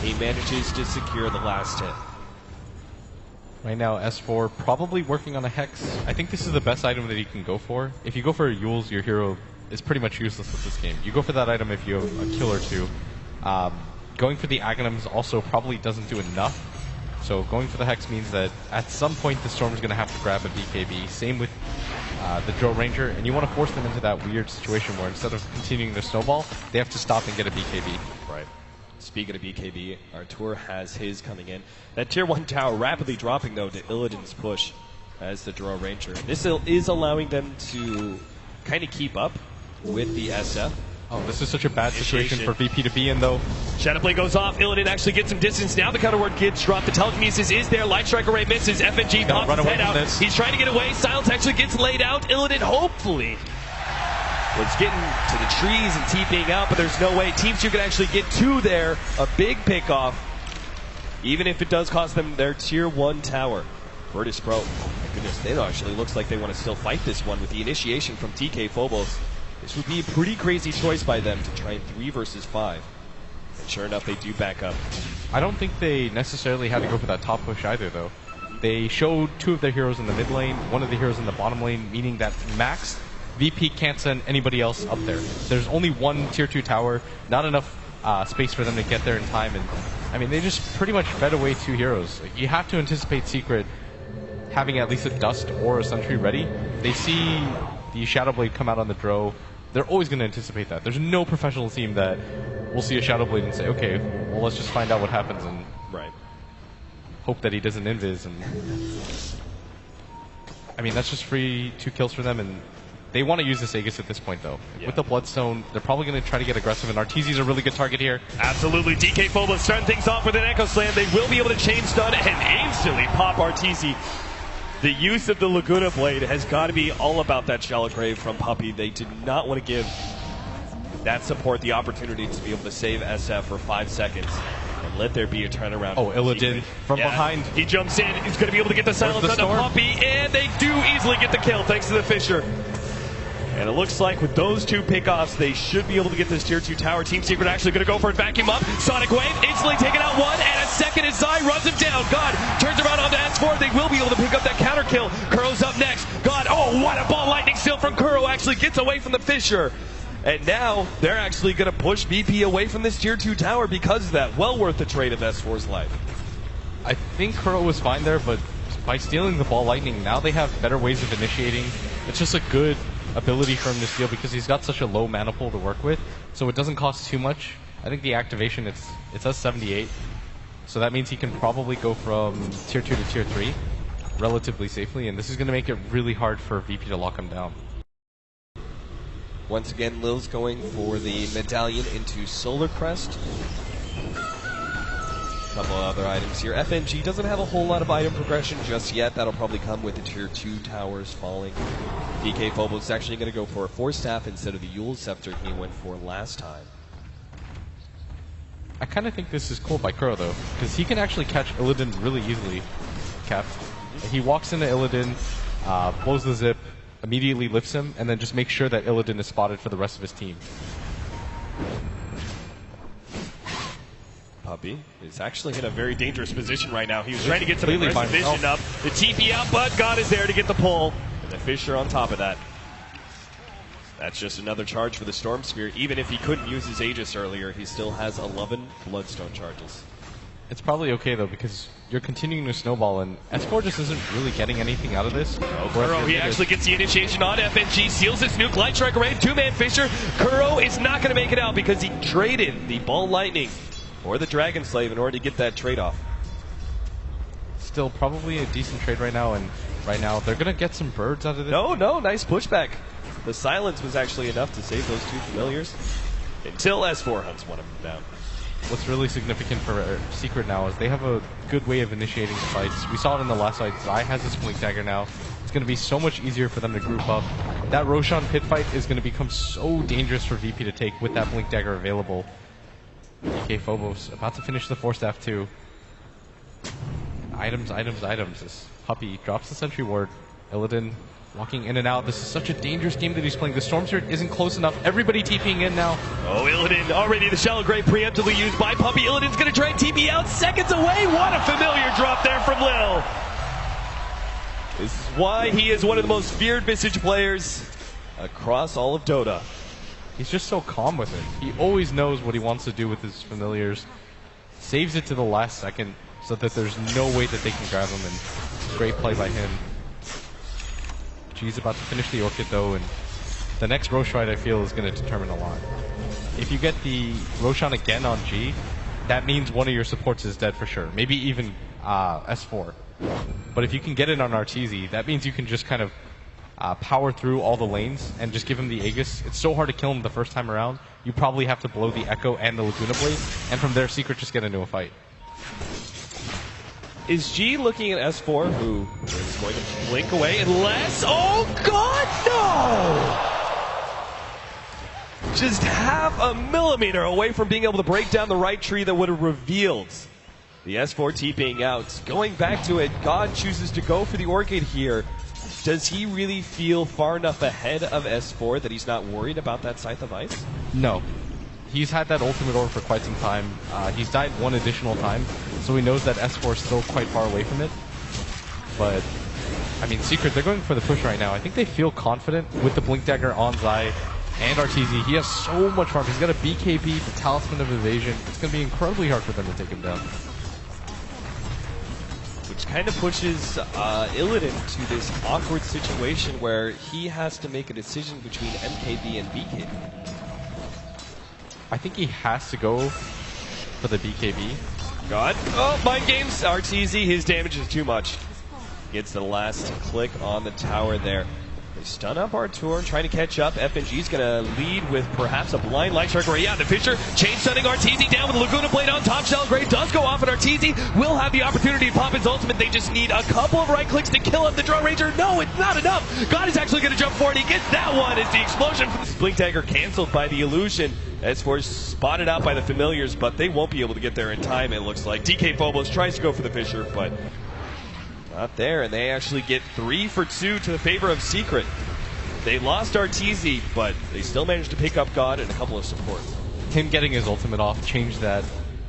He manages to secure the last hit. Right now, S4 probably working on a Hex. I think this is the best item that he can go for. If you go for Yules, your hero is pretty much useless with this game. You go for that item if you have a kill or two. Going for the Aghanims also probably doesn't do enough. So going for the Hex means that at some point the Storm is going to have to grab a BKB. Same with the Drill Ranger, and you want to force them into that weird situation where instead of continuing their snowball, they have to stop and get a BKB. Right. Speaking of BKB, Artur has his coming in. That tier 1 tower rapidly dropping though to Illidan's push as the Drill Ranger. This is allowing them to kind of keep up with the SF. Oh, this is such a bad situation for VP to be in, though. Shadowblade goes off. Illidan actually gets some distance. Now the counter ward gets dropped. The telekinesis is there. Light Strike Array misses. FNG pops his head out. He's trying to get away. Silence actually gets laid out. Illidan hopefully was getting to the trees and TPing out, but there's no way. Team 2 can actually get to there. A big pickoff, even if it does cost them their tier 1 tower. Virtus Pro, oh my goodness, they actually looks like they want to still fight this one with the initiation from TK Phobos. This would be a pretty crazy choice by them to try 3 versus 5. And sure enough, they do back up. I don't think they necessarily had to go for that top push either, though. They showed 2 of their heroes in the mid lane, 1 of the heroes in the bottom lane, meaning that max VP can't send anybody else up there. There's only 1 tier 2 tower, not enough space for them to get there in time. And I mean, they just pretty much fed away 2 heroes. Like, you have to anticipate Secret having at least a Dust or a Sentry ready. They see the Shadowblade come out on the Dro. They're always going to anticipate that. There's no professional team that will see a Shadowblade and say, okay, well, let's just find out what happens and hope that he doesn't invis. And I mean, that's just free 2 kills for them, and they want to use this Aegis at this point, though. Yeah. With the Bloodstone, they're probably going to try to get aggressive, and Arteezy's a really good target here. Absolutely. DK Phobos starting things off with an Echo Slam. They will be able to chain stun and instantly pop Arteezy. The use of the Laguna Blade has got to be all about that Shallow Grave from Puppey. They did not want to give that support the opportunity to be able to save SF for 5 seconds and let there be a turnaround. Oh, Illidan from behind. He jumps in. He's going to be able to get the silence on the Puppey, and they do easily get the kill thanks to the Fisher. And it looks like with those 2 pickoffs, they should be able to get this tier 2 tower. Team Secret actually going to go for it, vacuum up. Sonic Wave instantly taking out 1, and a second as Zai runs him down. God turns around onto S4. They will be able to pick up that counter kill. Kuro's up next. God, oh, what a ball lightning steal from Kuro. Actually gets away from the Fisher. And now they're actually going to push VP away from this tier 2 tower because of that. Well worth the trade of S4's life. I think Kuro was fine there, but by stealing the ball lightning, now they have better ways of initiating. It's just a good ability for him to steal because he's got such a low mana pool to work with, so it doesn't cost too much. I think the activation, it says 78, so that means he can probably go from tier 2 to tier 3 relatively safely, and this is going to make it really hard for VP to lock him down. Once again, Lil's going for the medallion into Solar Crest. A couple of other items here. FNG doesn't have a whole lot of item progression just yet. That'll probably come with the tier 2 towers falling. DK Phobos is actually going to go for a Force Staff instead of the Yule Scepter he went for last time. I kind of think this is cool by Kuro, though, because he can actually catch Illidan really easily, Cap. He walks into Illidan, blows the zip, immediately lifts him, and then just makes sure that Illidan is spotted for the rest of his team. Puppey is actually in a very dangerous position right now. He was trying to get some aggressive vision up. The TP out, but God is there to get the pull. And the Fisher on top of that. That's just another charge for the Storm Spear. Even if he couldn't use his Aegis earlier, he still has 11 Bloodstone charges. It's probably okay, though, because you're continuing to snowball, and S4 just isn't really getting anything out of this. Kuro, he actually gets the initiation on FNG, seals his nuke, Light Strike Array, 2-man Fisher. Kuro is not going to make it out because he traded the Ball Lightning or the Dragon Slave in order to get that trade-off. Still probably a decent trade right now, and right now they're going to get some birds out of this. No, nice pushback. The silence was actually enough to save those 2 familiars until S4 hunts one of them down. What's really significant for Secret now is they have a good way of initiating the fights. We saw it in the last fight. Zai has his Blink Dagger now. It's going to be so much easier for them to group up. That Roshan pit fight is going to become so dangerous for VP to take with that Blink Dagger available. DK Phobos about to finish the Force Staff too. Items. This Puppey drops the Sentry Ward. Illidan Walking in and out. This is such a dangerous game that he's playing. The Storm Spirit isn't close enough. Everybody TPing in now. Oh, Illidan already the Shallow Grave preemptively used by Puppey. Illidan's going to try and TP out seconds away. What a familiar drop there from Lil. This is why he is one of the most feared Visage players across all of Dota. He's just so calm with it. He always knows what he wants to do with his familiars. Saves it to the last second so that there's no way that they can grab him, and great play by him. G's about to finish the Orchid though, and the next Roshride I feel is going to determine a lot. If you get the Roshan again on G, that means one of your supports is dead for sure. Maybe even S4. But if you can get it on RTZ, that means you can just kind of power through all the lanes and just give him the Aegis. It's so hard to kill him the first time around. You probably have to blow the Echo and the Laguna Blade, and from there Secret just get into a fight. Is G looking at S4, who is going to blink away unless... Oh, God, no! Just half a millimeter away from being able to break down the right tree that would have revealed the S4 TPing out. Going back to it, God chooses to go for the Orchid here. Does he really feel far enough ahead of S4 that he's not worried about that Scythe of Ice? No. He's had that ultimate orb for quite some time. He's died one additional time, so he knows that S4 is still quite far away from it. But, I mean, Secret, they're going for the push right now. I think they feel confident with the Blink Dagger on Zai and RTZ. He has so much farm. He's got a BKB, the Talisman of Evasion. It's going to be incredibly hard for them to take him down. Which kind of pushes Illidan to this awkward situation where he has to make a decision between MKB and BKB. I think he has to go for the BKB. God. Oh, mind games. RTZ, his damage is too much. Gets the last click on the tower there. They stun up Artur, trying to catch up. FNG's going to lead with perhaps a blind Light Strike. Yeah, the Fisher chain stunning RTZ down with the Laguna Blade on top. Shell Grave does go off, and RTZ will have the opportunity to pop his ultimate. They just need a couple of right clicks to kill him. The Drone Ranger, no, it's not enough. God is actually going to jump for it. He gets that one. It's the explosion from the Blink Dagger canceled by the illusion. S4 spotted out by the familiars, but they won't be able to get there in time, it looks like. DK Phobos tries to go for the Fisher, but not there, and they actually get 3 for 2 to the favor of Secret. They lost RTZ, but they still managed to pick up God and a couple of supports. Him getting his ultimate off changed the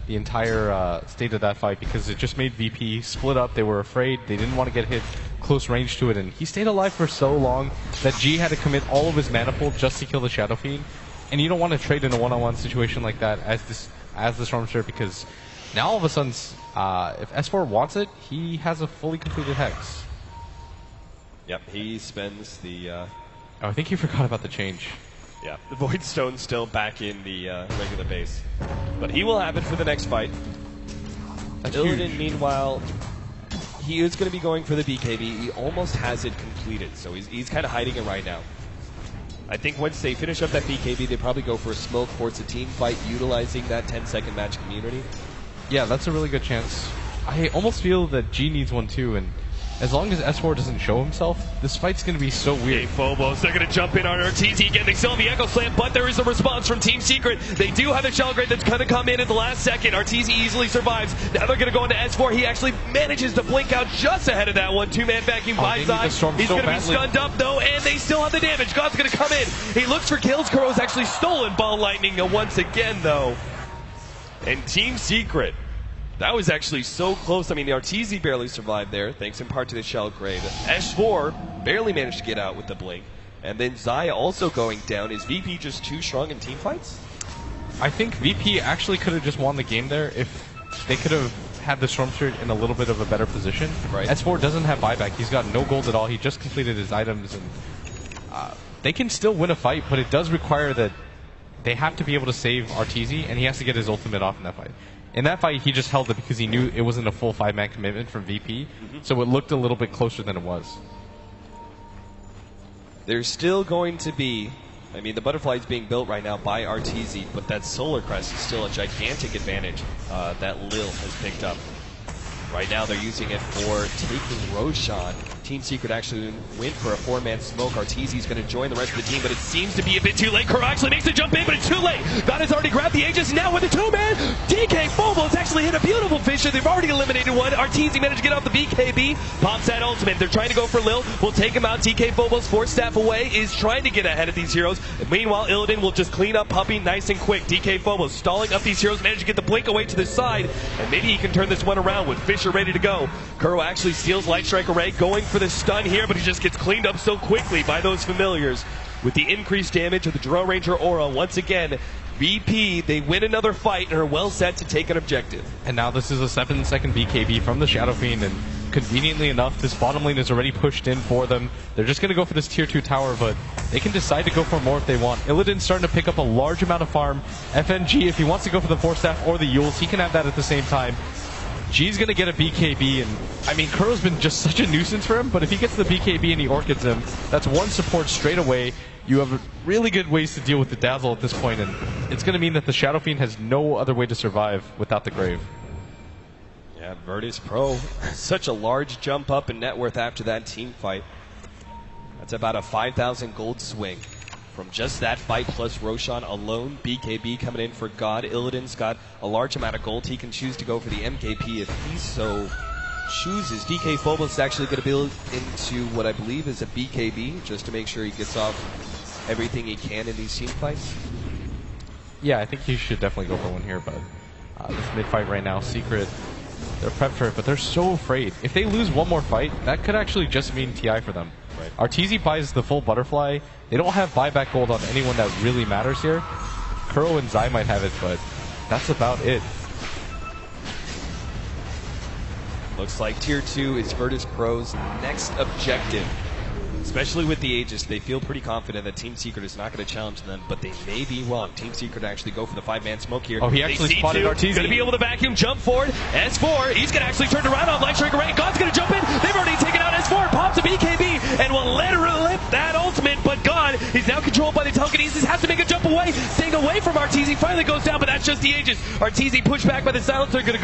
entire state of that fight, because it just made VP split up. They were afraid. They didn't want to get hit close range to it, and he stayed alive for so long that G had to commit all of his mana pool just to kill the Shadow Fiend. And you don't want to trade in a one-on-one situation like that as the Storm Spirit, because now all of a sudden, if S4 wants it, he has a fully completed Hex. Yep, he spends the... Oh, I think you forgot about the change. Yeah, the Void Stone's still back in the regular base. But he will have it for the next fight. Illidan, meanwhile, he is going to be going for the BKB. He almost has it completed, so he's kind of hiding it right now. I think once they finish up that BKB, they probably go for a smoke towards a team fight, utilizing that 10-second match community. Yeah, that's a really good chance. I almost feel that G needs one too, and as long as S4 doesn't show himself, this fight's going to be so weird. Hey, Phobos, they're going to jump in on RTZ again. They still have the Echo Slam, but there is a response from Team Secret. They do have the Shell Grade that's going to come in at the last second. RTZ easily survives. Now they're going to go into S4. He actually manages to blink out just ahead of that one. Two-man vacuum by Zai. He's going to be stunned up, though, and they still have the damage. God's going to come in. He looks for kills. Kuro's actually stolen Ball Lightning once again, though. And Team Secret, that was actually so close. I mean, the RTZ barely survived there, thanks in part to the Shell Grave. S4 barely managed to get out with the blink. And then Zai also going down. Is VP just too strong in team fights? I think VP actually could have just won the game there if they could have had the Storm Spirit in a little bit of a better position. Right. S4 doesn't have buyback. He's got no gold at all. He just completed his items, and they can still win a fight, but it does require that they have to be able to save RTZ, and he has to get his ultimate off in that fight. In that fight, he just held it because he knew it wasn't a full 5-man commitment from VP, so it looked a little bit closer than it was. There's still going to be, I mean, the butterfly is being built right now by RTZ, but that Solar Crest is still a gigantic advantage that Lil has picked up. Right now, they're using it for taking Roshan Team Secret actually went for a 4-man smoke. Arteezy's going to join the rest of the team, but it seems to be a bit too late. Kuro actually makes the jump in, but it's too late. God has already grabbed the Aegis. Now with the 2-man, DK Phobos actually hit a beautiful Fisher. They've already eliminated one. Arteezy managed to get off the BKB. Pops that ultimate. They're trying to go for Lil. Will take him out. DK Phobos, 4-staff away, is trying to get ahead of these heroes. And meanwhile, Illidan will just clean up Puppey nice and quick. DK Phobos stalling up these heroes, managed to get the blink away to the side, and maybe he can turn this one around with Fisher ready to go. Kuro actually steals Light Strike Array, going for the stun here, but he just gets cleaned up so quickly by those familiars. With the increased damage of the Drone Ranger Aura, once again, VP, they win another fight and are well set to take an objective. And now this is a 7-second BKB from the Shadow Fiend, and conveniently enough, this bottom lane is already pushed in for them. They're just going to go for this tier 2 tower, but they can decide to go for more if they want. Illidan's starting to pick up a large amount of farm. FNG, if he wants to go for the 4-staff or the Yules, he can have that at the same time. G's going to get a BKB, and I mean, Kuro's been just such a nuisance for him, but if he gets the BKB and he orchids him, that's one support straight away. You have really good ways to deal with the Dazzle at this point, and it's going to mean that the Shadow Fiend has no other way to survive without the Grave. Yeah, Virtus Pro, such a large jump up in net worth after that team fight. That's about a 5,000 gold swing from just that fight plus Roshan alone. BKB coming in for God. Illidan's got a large amount of gold. He can choose to go for the MKP if he so chooses. DK Phobos is actually going to build into what I believe is a BKB just to make sure he gets off everything he can in these team fights. Yeah, I think he should definitely go for one here, but this mid fight right now, Secret, they're prepped for it, but they're so afraid. If they lose one more fight, that could actually just mean TI for them. Right. Arteezy buys the full butterfly. They don't have buyback gold on anyone that really matters here. Kuro and Zai might have it, but that's about it. Looks like Tier 2 is Virtus Pro's next objective. Especially with the Aegis, they feel pretty confident that Team Secret is not going to challenge them, but they may be wrong. Team Secret actually go for the 5-man smoke here. Oh, he actually spotted Arteezy. Going to be able to vacuum, jump forward. S4, he's going to actually turn around on Light Strike Array. God's going to jump in. They've already taken out S4, pops a BKB, and will literally lift that ultimate, but God, he's now controlled by the telekinesis, has to make a jump away, staying away from Arteezy, finally goes down, but that's just the Aegis. Arteezy pushed back by the silencer, going to go